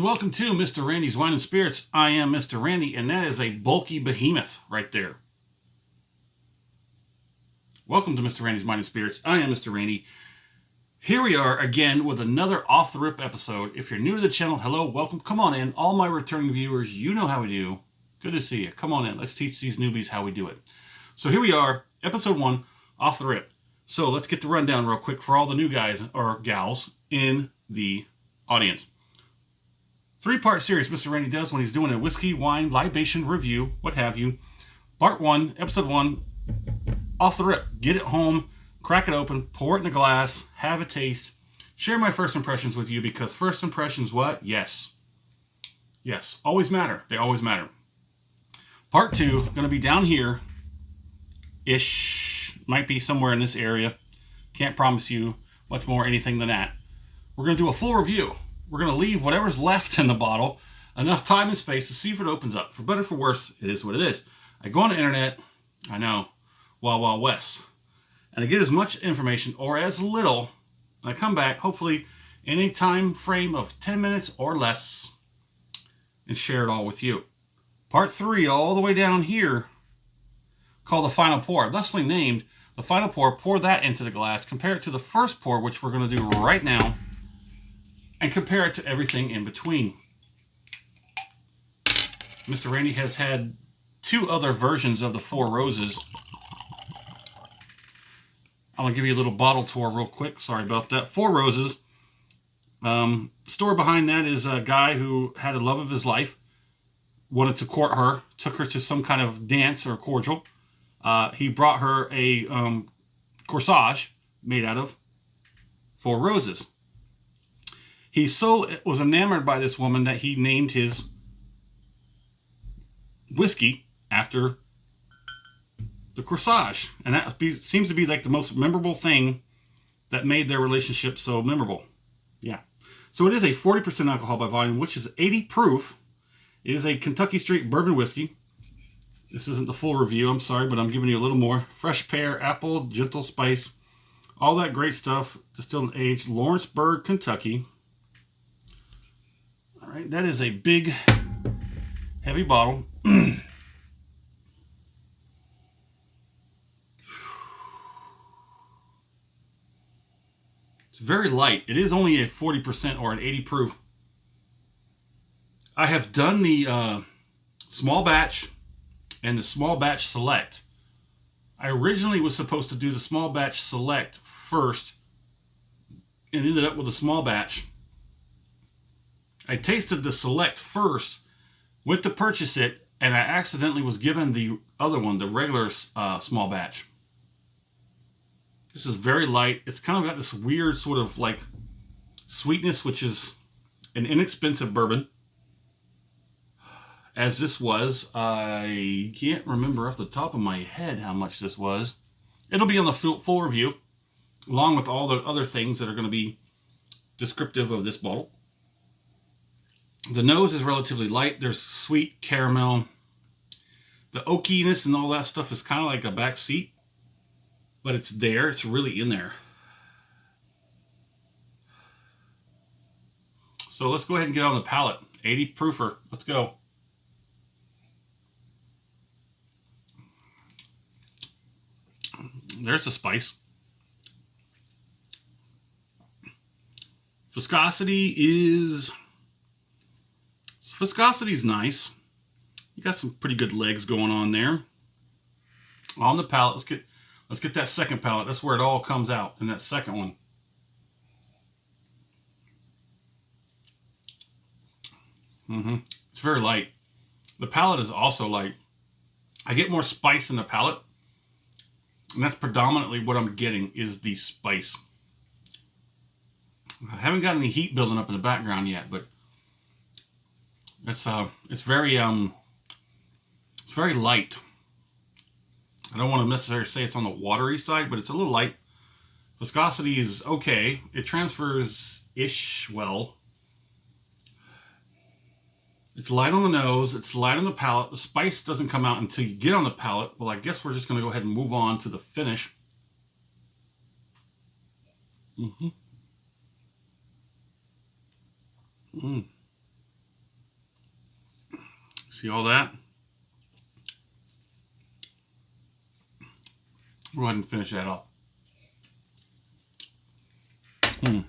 welcome to Mr. Randy's Wine and Spirits. I am Mr. Randy, and that is a bulky behemoth right there. Welcome to Mr. Randy's Wine and Spirits. I am Mr. Randy. Here we are again with another off-the-rip episode. If you're new to the channel, hello, welcome. Come on in. All my returning viewers, you know how we do. Good to see you. Come on in. Let's teach these newbies how we do it. So here we are, episode 1, off the rip. So let's get the rundown real quick for all the new guys or gals in the audience. 3-part series Mr. Randy does when he's doing a whiskey, wine, libation review, what have you. Part 1, episode 1, off the rip. Get it home, crack it open, pour it in a glass, have a taste, share my first impressions with you, because first impressions, what? Yes. Yes, always matter. They always matter. Part 2, going to be down here-ish. Might be somewhere in this area. Can't promise you much more anything than that. We're going to do a full review. We're going to leave whatever's left in the bottle enough time and space to see if it opens up. For better or for worse, it is what it is. I go on the internet, I know, Wild Wild West, and I get as much information or as little, and I come back, hopefully, in a time frame of 10 minutes or less, and share it all with you. Part 3, all the way down here, called the final pour, thusly named the final pour. Pour that into the glass, compare it to the first pour, which we're going to do right now, and compare it to everything in between. Mr. Randy has had 2 other versions of the 4 Roses. I'm going to give you a little bottle tour real quick. Sorry about that. 4 Roses. The story behind that is a guy who had a love of his life, wanted to court her, took her to some kind of dance or cordial. He brought her a corsage made out of 4 roses. He so was enamored by this woman that he named his whiskey after the corsage. And that seems to be like the most memorable thing that made their relationship so memorable. Yeah. So it is a 40% alcohol by volume, which is 80 proof. It is a Kentucky Straight bourbon whiskey. This isn't the full review, I'm sorry, but I'm giving you a little more. Fresh pear, apple, gentle spice, all that great stuff. Distilled and aged, Lawrenceburg, Kentucky. All right, that is a big, heavy bottle. It's very light. It is only a 40% or an 80 proof. I have done the small batch and the small batch select. I originally was supposed to do the small batch select first and ended up with a small batch. I tasted the select first, went to purchase it, and I accidentally was given the other one, the regular small batch. This is very light. It's kind of got this weird sort of like sweetness, which is an inexpensive bourbon. As this was, I can't remember off the top of my head how much this was. It'll be on the full review, along with all the other things that are going to be descriptive of this bottle. The nose is relatively light. There's sweet caramel. The oakiness and all that stuff is kind of like a back seat, but it's there. It's really in there. So let's go ahead and get on the palate. 80 proofer. Let's go. There's the spice. Viscosity is nice. You got some pretty good legs going on there. On the palate, let's get that second palate. That's where it all comes out in that second one. It's very light. The palate is also light. I get more spice in the palate, and that's predominantly what I'm getting is the spice. I haven't got any heat building up in the background yet, but it's very light. I don't want to necessarily say it's on the watery side, but it's a little light. Viscosity is okay. It transfers-ish well. It's light on the nose. It's light on the palate. The spice doesn't come out until you get on the palate. Well, I guess we're just going to go ahead and move on to the finish. See all that? Go ahead and finish that up. I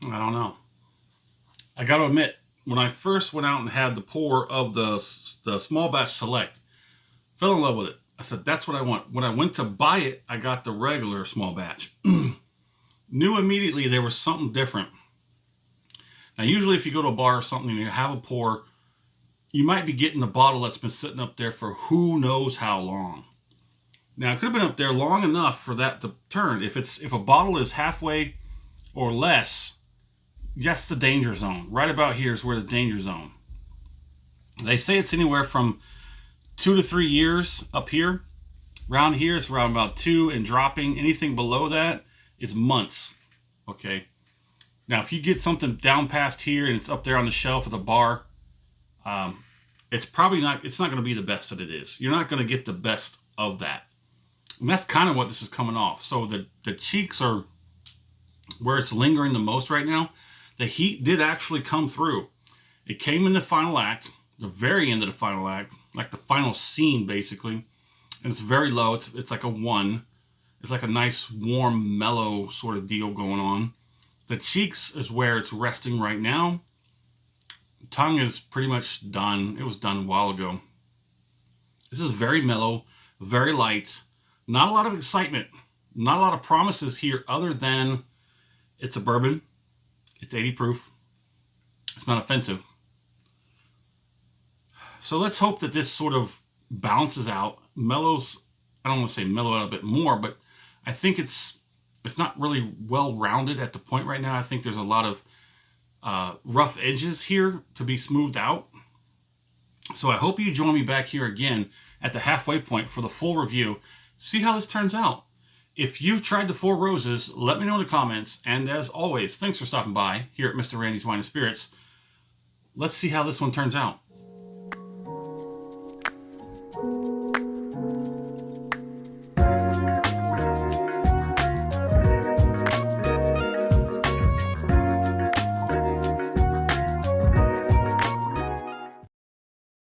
don't know. I got to admit, when I first went out and had the pour of the small batch select, fell in love with it. I said, that's what I want. When I went to buy it, I got the regular small batch. Knew immediately there was something different. Now, usually if you go to a bar or something and you have a pour, you might be getting a bottle that's been sitting up there for who knows how long. Now, it could have been up there long enough for that to turn. If a bottle is halfway or less, that's the danger zone. Right about here is where the danger zone. They say it's anywhere from 2 to 3 years up here. Around here it's around about 2 and dropping. Anything below that is months. Okay. Now, if you get something down past here and it's up there on the shelf at the bar, it's not going to be the best that it is. You're not going to get the best of that. And that's kind of what this is coming off. So the cheeks are where it's lingering the most right now. The heat did actually come through. It came in the final act, the very end of the final act, like the final scene basically. And it's very low. It's like a 1. It's like a nice, warm, mellow sort of deal going on. The cheeks is where it's resting right now. Tongue is pretty much done. It was done a while ago. This is very mellow, very light. Not a lot of excitement. Not a lot of promises here other than it's a bourbon. It's 80 proof. It's not offensive. So let's hope that this sort of balances out. Mellows, I don't want to say mellow out a bit more, but I think it's not really well-rounded at the point right now. I think there's a lot of rough edges here to be smoothed out. So I hope you join me back here again at the halfway point for the full review. See how this turns out. If you've tried the 4 Roses, let me know in the comments. And as always, thanks for stopping by here at Mr. Randy's Wine and Spirits. Let's see how this one turns out.